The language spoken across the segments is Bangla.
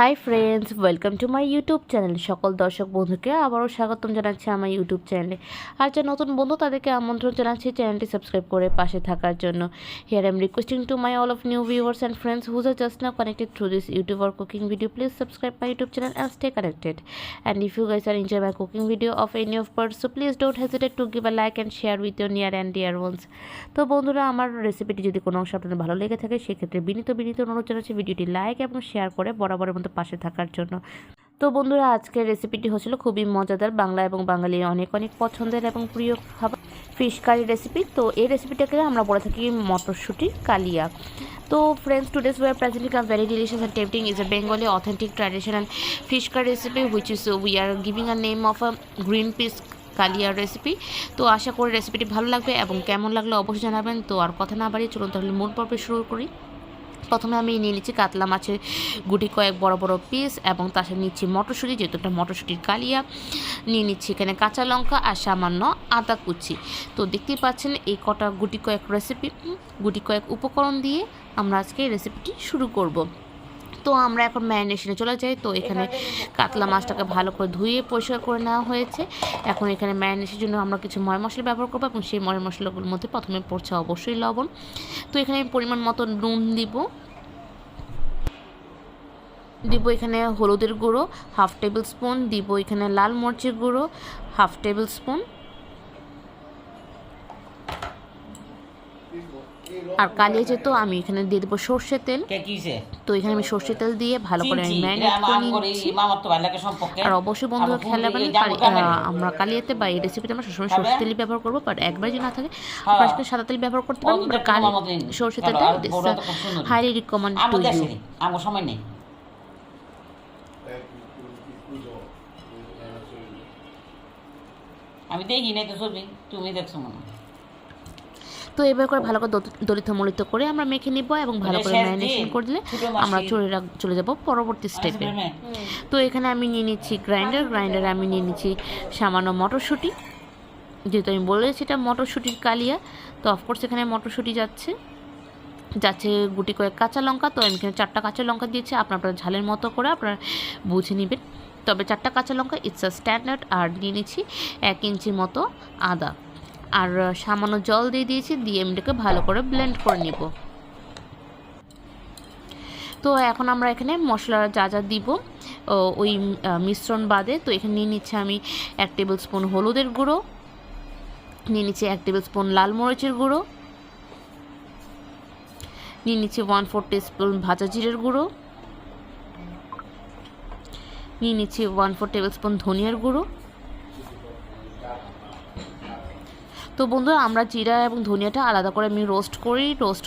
Hi friends, welcome to my YouTube channel. সকল দর্শক বন্ধুকে আবারও স্বাগতম জানাচ্ছি আমার ইউটিউব চ্যানেলে। আর যারা নতুন বন্ধু তাদেরকে আমন্ত্রণ জানাচ্ছি চ্যানেলটি সাবস্ক্রাইব করে পাশে থাকার জন্য। Here I am requesting to my all of new viewers and friends whose are just now connected through this YouTube or cooking video. Please subscribe my YouTube channel and stay connected. And if you guys are enjoying my cooking video of any of parts, so please don't hesitate to give a like and share with your near and dear ones. তো বন্ধুরা, আমার রেসিপিটি যদি কোনো অংশ আপনাদের ভালো লেগে থাকে সেক্ষেত্রে বিনীত অনুরোধ জানাচ্ছি ভিডিওটি লাইক এবং শেয়ার করে বরাবরের মতো পাশে থাকার জন্য। তো বন্ধুরা, আজকের রেসিপিটি হচ্ছিল খুবই মজাদার, বাংলা এবং বাঙালির অনেক অনেক পছন্দের এবং প্রিয় খাবার ফিশ কারি রেসিপি। তো এই রেসিপিটাকে আমরা বলে থাকি মটরশুঁটির কালিয়া। তো friends, today's we are presenting a very delicious and tempting is a Bengali authentic traditional fish curry recipe which is we are giving a name of a green fish kalia recipe. তো আশা করি রেসিপিটি ভালো লাগবে এবং কেমন লাগলো অবশ্যই জানাবেন। তো আর কথা না বাড়িয়ে চলুন তাহলে মূল পর্বে শুরু করি। প্রথমে আমি নিয়ে নিচ্ছি কাতলা মাছের গুটি কয়েক বড় বড় পিস এবং তার সাথে নিচ্ছি মটরশুঁটি, যেহেতু একটা মটরশুঁটির কালিয়া। নিয়ে নিচ্ছি এখানে কাঁচা লঙ্কা আর সামান্য আদা কুচি। তো দেখতেই পাচ্ছেন এই কটা গুটি কয়েক উপকরণ দিয়ে আমরা আজকে এই রেসিপিটি শুরু করব। তো আমরা এখন ম্যারিনেশনে চলে যাই। তো এখানে কাতলা মাছটাকে ভালো করে ধুয়ে পরিষ্কার করে নেওয়া হয়েছে। এখন এখানে ম্যারিনেশনের জন্য আমরা কিছু ময় মশলা ব্যবহার করবো এবং সেই ময় মশলাগুলোর মধ্যে প্রথমে পড়ছে অবশ্যই লবণ। তো এখানে পরিমাণ মতো নুন দিব এখানে হলুদের গুঁড়ো 1/2 টেবিল স্পুন, দিব এখানে লাল মরিচের গুঁড়ো 1/2 টেবিল স্পুন, আর কালিয়া যেহেতু আমি এখানে দিয়ে দেবো সর্ষের তেল। তো এখানে আমি সর্ষের তেল দিয়ে ভালো করে আমি ম্যারিনেট করে নিচ্ছি। আর অবশ্যই বন্ধুরা খেয়াল রাখবেন, আমরা কালিয়াতে বা এই রেসিপিতে আমরা সবসময় সর্ষের তেলই ব্যবহার করবো, বাট একবার যদি না থাকে আপনারা সাদা তেল ব্যবহার করতে পারেন। সর্ষের তেলটা হাইলি রিকমেন্ড টু ইউ। আমি দেখি নাই তো ছবি, তুমি দেখছো মনে। তো এবার করে ভালো করে দলিত মলিত করে আমরা মেখে নিব এবং ভালো করে ম্যারিনেশন করে দিলে আমরা চলে যাব পরবর্তী স্টেপে। তো এখানে আমি নিয়ে নিচ্ছি গ্রাইন্ডারে আমি নিয়ে নিচ্ছি সামান্য মটরশুঁটি, যেহেতু আমি বলেছি এটা মটরশুঁটির কালিয়া। তো অফকোর্স এখানে মটরশুঁটি যাচ্ছে গুটি কয়েক কাঁচা লঙ্কা। তো আমি এখানে 4টা কাঁচা লঙ্কা দিয়েছি, আপনার ঝালের মতো করে আপনারা বুঝে নেবেন। তবে 4টা কাঁচা লঙ্কা ইটস আ স্ট্যান্ডার্ড। আর নিয়ে নিচ্ছি 1 ইঞ্চি মতো আদা, আর সামান্য জল দিয়ে দিয়েছি, দিয়ে এমনিকে ভালো করে ব্লেন্ড করে নিব। তো এখন আমরা এখানে মশলা যা দিব ওই মিশ্রণ বাদে। তো এখানে নিয়ে নিচ্ছি আমি 1 টেবিল স্পুন হলুদের গুঁড়ো, নিয়ে নিচ্ছি 1 টেবিল স্পুন লাল মরিচের গুঁড়ো, নিয়ে নিচ্ছি 1/4 টিস্পুন ভাজা জিরের গুঁড়ো, নিয়ে নিচ্ছি 1/4 টেবিল স্পুন ধনিয়ার গুঁড়ো। তো বন্ধুরা, আমরা জিরা এবং ধনিয়াটা আলাদা করে আমি রোস্ট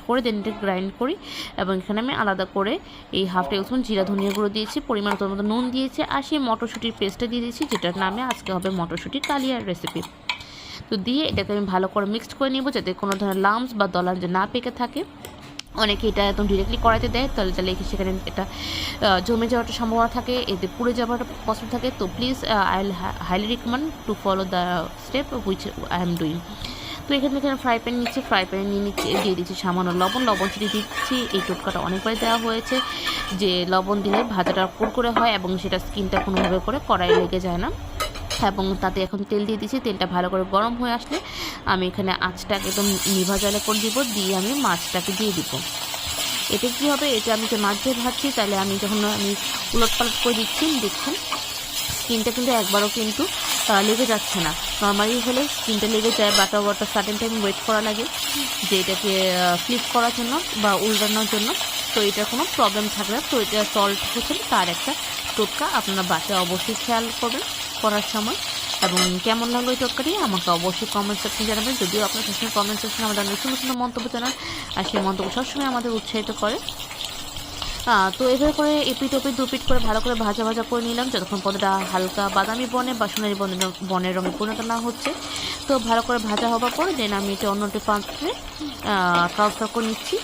করে দেন এটা গ্রাইন্ড করি এবং এখানে আমি আলাদা করে এই 1/2 টেবিল স্পুন জিরা ধনিয়া গুঁড়ো দিয়েছি, পরিমাণ মতো নুন দিয়েছি, আর সেই মটরশুঁটির পেস্টটা দিয়ে দিয়েছি, যেটার নামে আজকে হবে মটরশুঁটির কালিয়ার রেসিপি। তো দিয়ে এটাকে আমি ভালো করে মিক্সড করে নিব, যাতে কোনো ধরনের লাম্পস বা দলা না পেকে থাকে। অনেকে এটা একদম ডিরেক্টলি কড়াইতে দেয়, তাহলে সেখানে এটা জমে যাওয়ার একটা সম্ভাবনা থাকে, এতে পুড়ে যাওয়ার পসিবল থাকে। তো please I will highly recommend to follow the step which I am doing. তো এখানে ফ্রাই প্যান দিয়ে দিচ্ছি সামান্য লবণ ছিটিয়ে দিচ্ছি। এই টোটকাটা অনেকবার দেওয়া হয়েছে যে লবণ দিলে ভাজাটা কুরকুরে হয় এবং সেটা স্কিনটা কোনোভাবে করে কড়াই লেগে যায় না। এবং তাতে এখন তেল দিয়ে দিচ্ছি। তেলটা ভালো করে গরম হয়ে আসলে আমি এখানে আঁচটাকে একদম নিভা জ্বালা করে দিব, দিয়ে আমি মাছটাকে দিয়ে দিব। এতে কী হবে, এটা আমি যে মাছ দিয়ে ভাজছি, তাহলে আমি যখন উলট পালট করে দিচ্ছি, দেখছেন স্কিনটা কিন্তু একবারও কিন্তু লেগে যাচ্ছে না। নর্মালি হলে স্কিনটা লেগে যায়, বাট সার্টেন টাইম ওয়েট করা লাগে যে এটাকে ফ্লিপ করার জন্য বা উল্টানোর জন্য। তো এটার কোনো প্রবলেম থাকবে না। তো এটা সল্ট হচ্ছে তার একটা টোটকা, আপনারা বাসায় অবশ্যই খেয়াল করবেন করার সময়। এবং কেমন লাগলো এই তরকারি আমাকে অবশ্যই কমেন্ট সেকশনে জানাবেন। যদিও আপনার সবসময় কমেন্ট সেকশনে আমাদের সুন্দর মন্তব্য জানান, আর সেই মন্তব্য সবসময় আমাদের উৎসাহিত করে। তো এভাবে করে এপিট ওপিট দুপিট করে ভালো করে ভাজা করে নিলাম, যতক্ষণ পর্যন্ত হালকা বাদামি বনে বা সোনালি বনের রঙে পরিণত না হচ্ছে। তো ভালো করে ভাজা হওয়ার পরে দেন আমি এটা অন্য একটি পাত্রে ট্রান্সফার করে নিচ্ছি।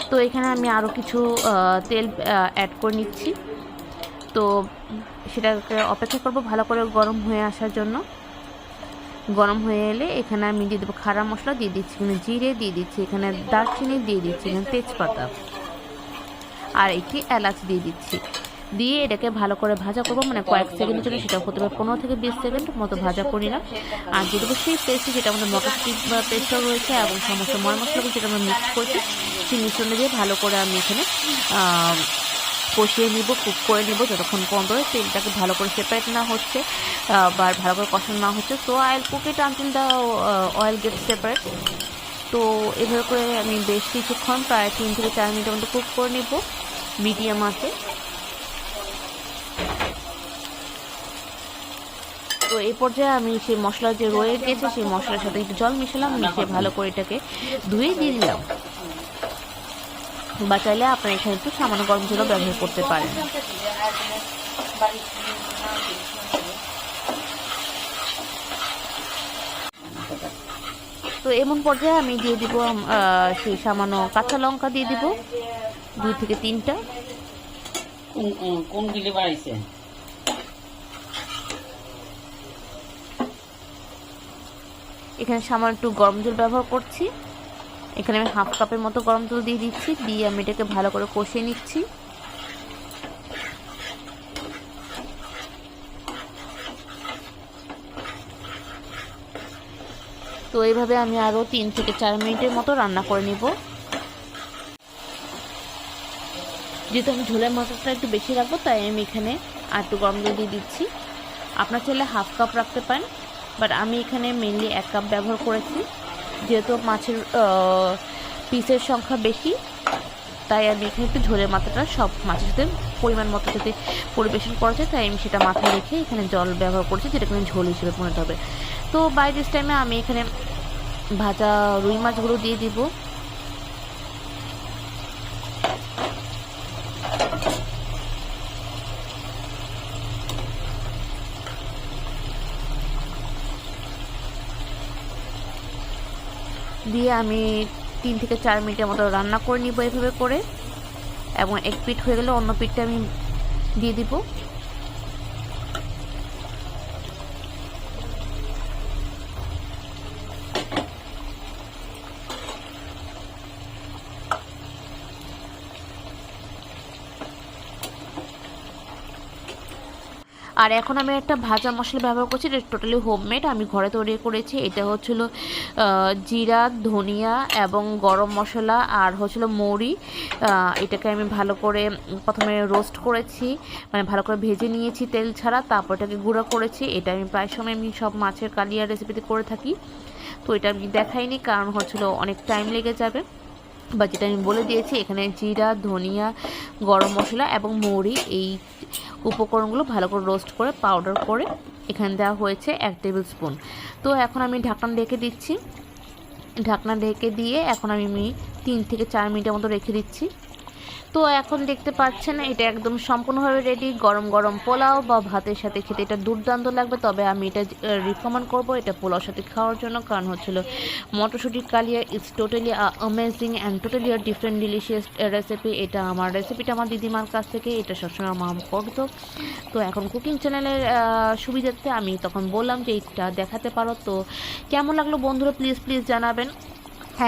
তো এখানে আমি আরও কিছু তেল অ্যাড করে নিচ্ছি। তো সেটাকে অপেক্ষা করব ভালো করে গরম হয়ে আসার জন্য। গরম হয়ে এলে এখানে আমি দিয়ে দেবো খাড়া মশলা, দিয়ে দিচ্ছি এখানে জিরে, দিয়ে দিচ্ছি এখানে দারচিনি, দিয়ে দিচ্ছি এখানে তেজপাতা আর একটি এলাচ দিয়ে দিচ্ছি। দিয়ে এটাকে ভালো করে ভাজা করবো, মানে কয়েক সেকেন্ডের জন্য, সেটা হতে পারে 15 থেকে 20 সেকেন্ড মতো ভাজা করি না। আর দিয়ে দেবো সেই পেস্ট, যেটা আমাদের মটরশুঁটি পেস্টও রয়েছে এবং সমস্ত মশলাগুলো যেটা আমরা মিক্স করছি, সেই মিশ্রণে দিয়ে ভালো করে আমি এখানে কষিয়ে নিব, কুক করে নিব যতক্ষণ পর্যন্ত তেলটাকে ভালো করে সেপারেট না হচ্ছে বা ভালো করে কষানো না হচ্ছে। So I will cook it until the oil get separate. তো এভাবে করে আমি বেশ কিছুক্ষণ, প্রায় 3 থেকে 4 মিনিটের মতো কুক করে নিব মিডিয়াম আঁচে। তো এই পর্যায়ে আমি সেই মশলা যে রয়ে গেছে সেই মশলার সাথে একটু জল মিশালাম, মিশিয়ে ভালো করে এটাকে ধুয়ে দিয়ে দিলাম। বা চাইলে আপনারা এখানে একটু সামান্য গরম জলও ব্যবহার করতে পারেন। তো এমন পর্যায়ে আমি দিয়ে দিব সেই সামান্য কাঁচা লঙ্কা দিয়ে দিব 2 থেকে 3টা। কোন গিলে বাড়াইছে? এখানে সামান্য একটু গরম জল ব্যবহার করছি। এখানে আমি 1/2 কাপের মতো গরম জল দিয়ে দিচ্ছি, দিয়ে আমি এটাকে ভালো করে কষিয়ে নিচ্ছি। তো এইভাবে আমি আরও 3 থেকে 4 মিনিটের মতো রান্না করে নিব। যেহেতু আমি ঝোলের মাত্রাটা একটু বেশি রাখবো, তাই আমি এখানে আর একটু গরম জল দিয়ে দিচ্ছি। আপনার চাইলে 1/2 কাপ রাখতে পারেন, বাট আমি এখানে মেনলি 1 কাপ ব্যবহার করেছি। যেহেতু মাছের পিসের সংখ্যা বেশি, তাই আমি এখানে একটু ঝোলের মাত্রাটা সব মাছের সাথে পরিমাণ মতো যাতে পরিবেশন করা যায়, তাই আমি সেটা মাথায় রেখে এখানে জল ব্যবহার করছি, যেটা এখানে ঝোল হিসেবে পরিণত হবে। তো বাই দিস টাইমে আমি এখানে ভাজা রুই মাছগুলো দিয়ে দিব। দিয়ে আমি 3 থেকে 4 মিনিটের মতো রান্না করে নিব এভাবে করে, এবং এক পিঠ হয়ে গেলে অন্য পিঠটা আমি দিয়ে দিব। আর এখন আমি একটা ভাজা মশলা ব্যবহার করছি, এটা টোটালি হোমমেড, আমি ঘরে তৈরি করেছি। এটা হচ্ছিল জিরা, ধনিয়া এবং গরম মশলা আর হচ্ছিল মৌরি। এটাকে আমি ভালো করে প্রথমে রোস্ট করেছি, মানে ভালো করে ভেজে নিয়েছি তেল ছাড়া, তারপর এটাকে গুঁড়ো করেছি। এটা আমি প্রায় সময় আমি সব মাছের কালিয়া রেসিপিতে করে থাকি। তো এটা আমি দেখাইনি, কারণ হচ্ছিল অনেক টাইম লেগে যাবে। বা যেটা আমি বলে দিয়েছি, এখানে জিরা, ধনিয়া, গরম মশলা এবং মৌরি, এই উপকরণগুলো ভালো করে রোস্ট করে পাউডার করে এখানে দেওয়া হয়েছে 1 টেবিল স্পুন। তো এখন আমি ঢাকনা ঢেকে দিচ্ছি। ঢাকনা ঢেকে দিয়ে এখন আমি 3 থেকে 4 মিনিটের মতো রেখে দিচ্ছি। তো এখন দেখতে পাচ্ছেন এটা একদম সম্পূর্ণভাবে রেডি। গরম গরম পোলাও বা ভাতের সাথে খেতে এটা দুর্দান্ত লাগবে। তবে আমি এটা রিকমেন্ড করব এটা পোলাওর সাথে খাওয়ার জন্য, কারণ হচ্ছিল মটরশুঁটির কালিয়া it's totally amazing and totally different delicious recipe. এটা আমার রেসিপিটা আমার দিদিমার কাছ থেকে, এটা সবসময় আমার মা করতো। তো এখন কুকিং চ্যানেলের সুবিধার্থে আমি তখন বললাম যে এটা দেখাতে পারো। তো কেমন লাগলো বন্ধুরা প্লিজ প্লিজ জানাবেন।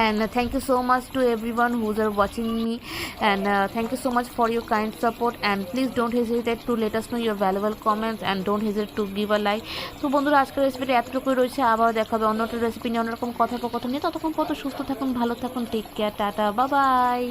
And thank you so much to everyone who's are watching me, and thank you so much for your kind support, and please don't hesitate to let us know your valuable comments and don't hesitate to give a like. তো বন্ধুরা আজকের রেসিপিটা এতটুকুই রয়েছে, আবার দেখা হবে অন্য একটা রেসিপি নিয়ে, অন্যরকম কথোপকথন নিয়ে। ততক্ষণ পর্যন্ত সুস্থ থাকুন, ভালো থাকুন, take care, tata, bye by.